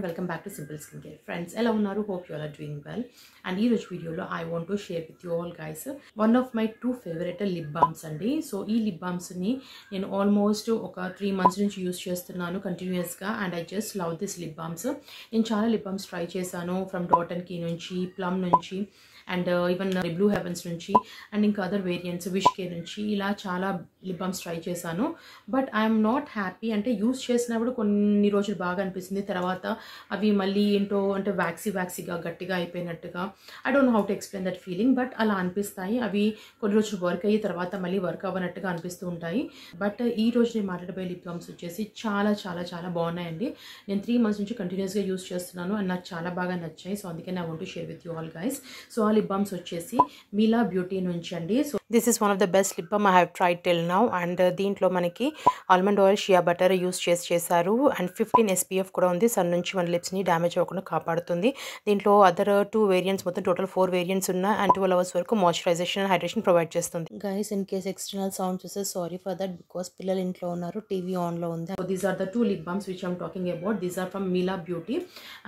welcome back to Simple Skincare. Friends, hello unnaru, hope you all are doing well. And ee roju video lo I want to share with you all guys one of my two favorite lip balms andi. So ee lip balms ni nenu almost oka 3 months nunchi use chestunnanu continuous ga, and I just love this lip balms. Nenu chaala lip balms try chesanu from Dot and Key nunchi, Plum nunchi, and even Blue Heavens nunchi, and inka other variants Wish Care nunchi ila chaala lip balms try chesanu. But I am not happy ante use చేసినప్పుడు కొన్ని రోజులు బాగా అనిపిస్తుంది, తర్వాత అవి మళ్ళీ ఏంటో అంటే వ్యాక్సీగా గట్టిగా అయిపోయినట్టుగా. I don't know how to explain that feeling, but అలా అనిపిస్తాయి. అవి కొన్ని రోజులు వర్క్ అయ్యి తర్వాత మళ్ళీ వర్క్ అవ్వనట్టుగా అనిపిస్తూ ఉంటాయి. బట్ ఈ రోజు నేను మాట్లాడబోయే లిప్ బామ్స్ వచ్చేసి చాలా చాలా చాలా బాగున్నాయండి. నేను 3 months నుంచి కంటిన్యూస్గా యూస్ చేస్తున్నాను అండ్ నాకు చాలా బాగా నచ్చాయి. సో అందుకే I want to share with you all guys. So ఆ లిప్ బామ్స్ వచ్చేసి మిలా బ్యూటీ నుంచి అండి. So this is one of the best lip balm I have tried till now. And దీంట్లో మనకి almond oil, shea butter use చేశారు and 15 SPF కూడా ఉంది. Sun నుంచి మన లిప్స్ని డ్యామేజ్ అవ్వకుండా కాపాడుతుంది. దీంట్లో అదర్ 2 వేరియంట్స్, మొత్తం టోటల్ 4 వేరియంట్స్ ఉన్నాయి అండ్ 12 hours వరకు మాయిశ్చరైజేషన్ అండ్ హైడ్రేషన్ ప్రొవైడ్ చేస్తుంది. Guys in case external sounds వస్తే సారీ ఫర్ దట్, బికాస్ పిల్లలు ఇంట్లో ఉన్నారు, టీవీ ఆన్లో ఉంది. So these are the 2 lip balms which I'm talking about. These are from Mila Beauty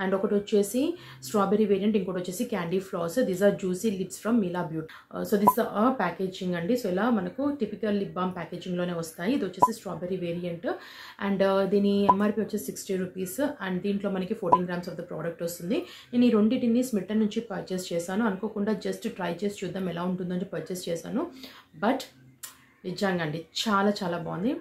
and ఒకటి వచ్చేసి స్ట్రాబెరీ వేరియంట్, ఇంకోటి వచ్చేసి candy floss. These are juicy lips from Mila Beauty. So this are packaging అండి. So ఇలా మనకు typical lip balm ప్యాకేజింగ్లోనే వస్తాయి. ఇది వచ్చేసి స్ట్రాబెరీ వేరియంట్ అండ్ దీని ఎంఆర్పి వచ్చేసి 60 rupees అండ్ దీంట్లో మనకి 14 grams ఆఫ్ ద ప్రోడక్ట్ వస్తుంది. నేను ఈ రెండింటిని స్మిట్టన్ నుంచి పర్చేస్ చేశాను. అనుకోకుండా జస్ట్ ట్రై చేసి చూద్దాం ఎలా ఉంటుందని పర్చేస్ చేశాను. బట్ నిజంగా అండి చాలా చాలా బాగుంది.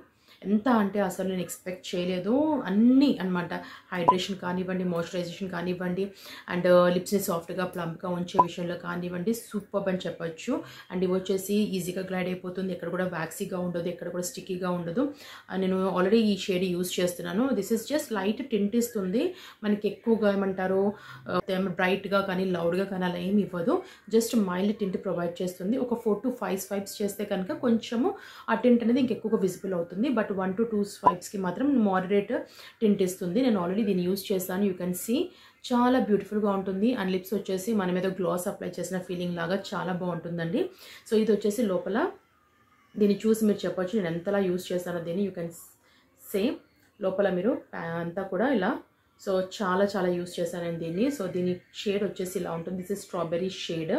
ఎంత అంటే అసలు నేను ఎక్స్పెక్ట్ చేయలేదు. అన్నీ అనమాట, హైడ్రేషన్ కానివ్వండి, మాయిశ్చరైజేషన్ కానివ్వండి, అండ్ లిప్స్ని సాఫ్ట్గా ప్లంప్గా ఉంచే విషయంలో కానివ్వండి, సూపర్ అని చెప్పొచ్చు. అండ్ ఇవి వచ్చేసి ఈజీగా గ్లైడ్ అయిపోతుంది, ఎక్కడ కూడా వ్యాక్సీగా ఉండదు, ఎక్కడ కూడా స్టిక్కీగా ఉండదు. నేను ఆల్రెడీ ఈ షేడ్ యూస్ చేస్తున్నాను. This is just light tint ఇస్తుంది, మనకి ఎక్కువగా ఏమంటారు బ్రైట్గా కానీ లౌడ్గా కానీ అలా ఏమి ఇవ్వదు. జస్ట్ మైల్డ్ టింట్ ప్రొవైడ్ చేస్తుంది. ఒక 4 to 5 swipes చేస్తే కనుక కొంచెము ఆ టింట్ అనేది ఇంకెక్కువగా విజిబుల్ అవుతుంది. బట్ 1 to 2 swipesకి మాత్రం మోడరేట్ టింట్ ఇస్తుంది. నేను ఆల్రెడీ దీన్ని యూస్ చేస్తాను. యూ కెన్ సీ చాలా బ్యూటిఫుల్గా ఉంటుంది అండ్ లిప్స్ వచ్చేసి మన మీద గ్లాస్ అప్లై చేసిన ఫీలింగ్ లాగా చాలా బాగుంటుందండి. సో ఇది వచ్చేసి లోపల దీన్ని చూసి మీరు చెప్పొచ్చు నేను ఎంతలా యూస్ చేస్తానో దీన్ని. యూ కెన్ సే లోపల మీరు అంతా కూడా ఇలా, సో చాలా చాలా యూస్ చేశాను నేను దీన్ని. సో దీని షేడ్ వచ్చేసి ఇలా ఉంటుంది. This is strawberry shade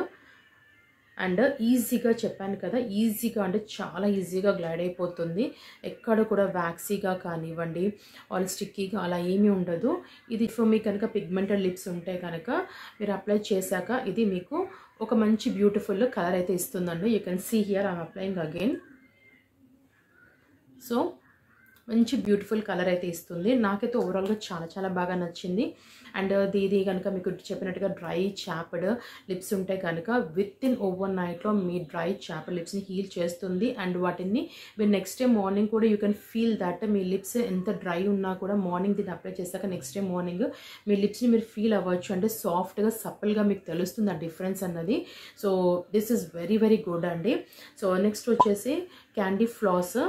and ఈజీగా చెప్పాను కదా, ఈజీగా అంటే చాలా ఈజీగా గ్లైడ్ అయిపోతుంది. ఎక్కడ కూడా వ్యాక్సీగా కానివ్వండి ఆల్ స్టిక్కీగా అలా ఏమీ ఉండదు. ఇది ఇప్పుడు మీకు కనుక పిగ్మెంటెడ్ లిప్స్ ఉంటే కనుక మీరు అప్లై చేశాక ఇది మీకు ఒక మంచి బ్యూటిఫుల్ కలర్ అయితే ఇస్తుందండి. You can see here I'm applying again. So మంచి బ్యూటిఫుల్ కలర్ అయితే ఇస్తుంది. నాకైతే ఓవరాల్గా చాలా చాలా బాగా నచ్చింది. అండ్ ఇది కనుక మీకు చెప్పినట్టుగా డ్రై చాప్డ్ లిప్స్ ఉంటే కనుక విత్ ఇన్ ఓవర్ నైట్లో మీ డ్రై చాప్డ్ లిప్స్ని హీల్ చేస్తుంది. అండ్ వాటిని మీరు నెక్స్ట్ డే మార్నింగ్ కూడా you can feel that me lips ఎంత డ్రై ఉన్నా కూడా మార్నింగ్ దీన్ని అప్లై చేశాక నెక్స్ట్ డే మార్నింగ్ మీ లిప్స్ని మీరు ఫీల్ అవ్వచ్చు. అంటే సాఫ్ట్గా సప్పల్గా మీకు తెలుస్తుంది ఆ డిఫరెన్స్ అన్నది. So this is very very good అండి. సో నెక్స్ట్ వచ్చేసి క్యాండీ ఫ్లాస్.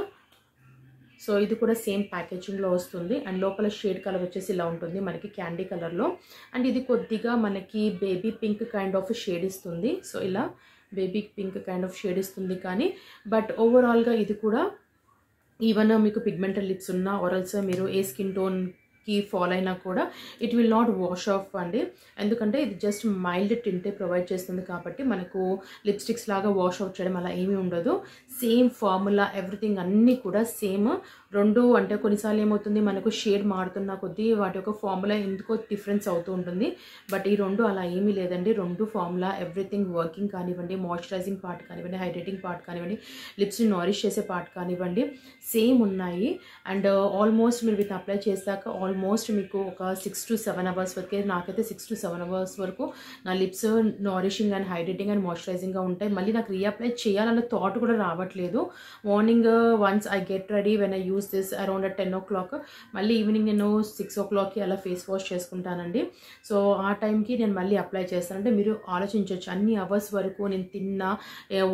సో ఇది కూడా సేమ్ ప్యాకేజింగ్లో వస్తుంది అండ్ లోపల షేడ్ కలర్ వచ్చేసి ఇలా ఉంటుంది మనకి క్యాండీ కలర్లో. అండ్ ఇది కొద్దిగా మనకి baby pink kind of shade ఇస్తుంది. సో ఇలా baby pink kind of shade ఇస్తుంది కానీ బట్ ఓవరాల్గా ఇది కూడా ఈవెన్ మీకు పిగ్మెంటెడ్ లిప్స్ ఉన్నా ఆరల్స్ మీరు ఏ స్కిన్ టోన్కి ఫాలో అయినా కూడా it will not wash of అండి. ఎందుకంటే ఇది జస్ట్ మైల్డ్ టింటే ప్రొవైడ్ చేస్తుంది కాబట్టి మనకు లిప్స్టిక్స్ లాగా వాష్ అవుట్ చేయడం అలా ఏమీ ఉండదు. సేమ్ ఫార్ములా ఎవ్రీథింగ్ అన్నీ కూడా సేమ్. రెండు అంటే కొన్నిసార్లు ఏమవుతుంది మనకు షేడ్ మారుతున్న కొద్దీ వాటి యొక్క ఫార్ములా ఎందుకో డిఫరెన్స్ అవుతూ ఉంటుంది. బట్ ఈ రెండు అలా ఏమీ లేదండి. రెండు ఫార్ములా ఎవ్రీథింగ్ వర్కింగ్ కానివ్వండి, మాయిశ్చరైజింగ్ పార్ట్ కానివ్వండి, హైడ్రేటింగ్ పార్ట్ కానివ్వండి, లిప్స్ని నారిష్ చేసే పార్ట్ కానివ్వండి సేమ్ ఉన్నాయి. అండ్ ఆల్మోస్ట్ మీరు వీటిని అప్లై చేశాక ఆల్మోస్ట్ మీకు ఒక 6 to 7 hours వరకే, నాకైతే 6 to 7 hours వరకు నా lips nourishing and hydrating and మాయిశ్చరైజింగ్గా ఉంటాయి. మళ్ళీ నాకు రీఅప్లై చేయాలన్న థాట్ కూడా రావట్లేదు. Morning once I get ready when I use this around 10 o'clock, మళ్ళీ ఈవినింగ్ నేను 6 o'clockకి అలా ఫేస్ వాష్ చేసుకుంటానండి. సో ఆ టైంకి నేను మళ్ళీ అప్లై చేస్తాను. అంటే మీరు ఆలోచించవచ్చు అన్ని అవర్స్ వరకు నేను తిన్నా,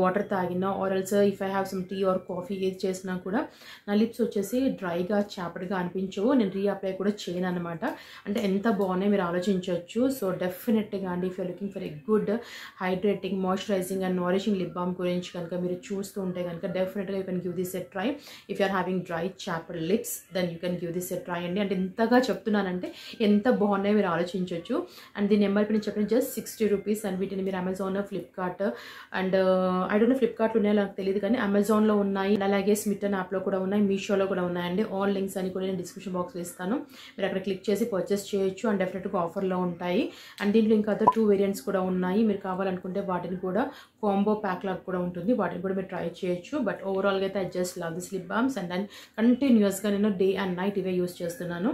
వాటర్ తాగినా, or else if I have some tea or coffee ఏది చేసినా కూడా నా లిప్స్ వచ్చేసి డ్రైగా చాపడ్గా అనిపించవు. నేను రీఅప్లై కూడా కూడా చేయను అనమాట. అంటే ఎంత బాగున్నాయి మీరు ఆలోచించవచ్చు. సో డెఫినెట్గా అండి, if you're looking for a good hydrating, moisturising and nourishing lip balm గురించి కనుక మీరు చూస్తూ ఉంటే కనుక డెఫినెట్గా you can give this a try. If you're having dry chapped lips then you can give this a try అండి. అంటే ఎంతగా చెప్తున్నానంటే ఎంత బాగున్నాయో మీరు ఆలోచించవచ్చు. అండ్ దీని ఎంఆర్పీ నేను చెప్పిన జస్ట్ 60 రూపీస్. అండ్ వీటిని మీరు Amazon, Flipkart and I don't no ఫ్లిప్కార్ట్లో ఉన్నాయో నాకు తెలియదు కానీ అమెజాన్లో ఉన్నాయి, అలాగే స్మిటన్ యాప్లో కూడా ఉన్నాయి, మీషోలో కూడా ఉన్నాయండి. ఆల్ లింక్స్ అని కూడా నేను డిస్క్రిప్షన్ బాక్స్లో ఇస్తాను. మీరు అక్కడ క్లిక్ చేసి పర్చేస్ చేయొచ్చు. అండ్ డెఫినెట్గా ఆఫర్లో ఉంటాయి. అండ్ దీంట్లో ఇంకా అదర్ 2 వేరియంట్స్ కూడా ఉన్నాయి. మీరు కావాలనుకుంటే వాటిని కూడా కాంబో ప్యాక్ లాగా కూడా ఉంటుంది, వాటిని కూడా మీరు ట్రై చేయొచ్చు. బట్ ఓవరాల్గా అయితే I just love this lip balms and then కంటిన్యూస్గా నేను డే అండ్ నైట్ ఇవే యూస్ చేస్తున్నాను.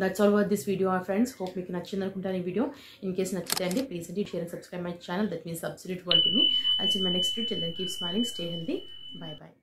That's all about this video, our friends. Hope మీకు నచ్చింది అనుకుంటాను ఈ వీడియో. In case నచ్చితే అండి, please share and subscribe my channel. That means absolute world to me. I'll see you in my next video. Till then, keep smiling, stay healthy. Bye bye.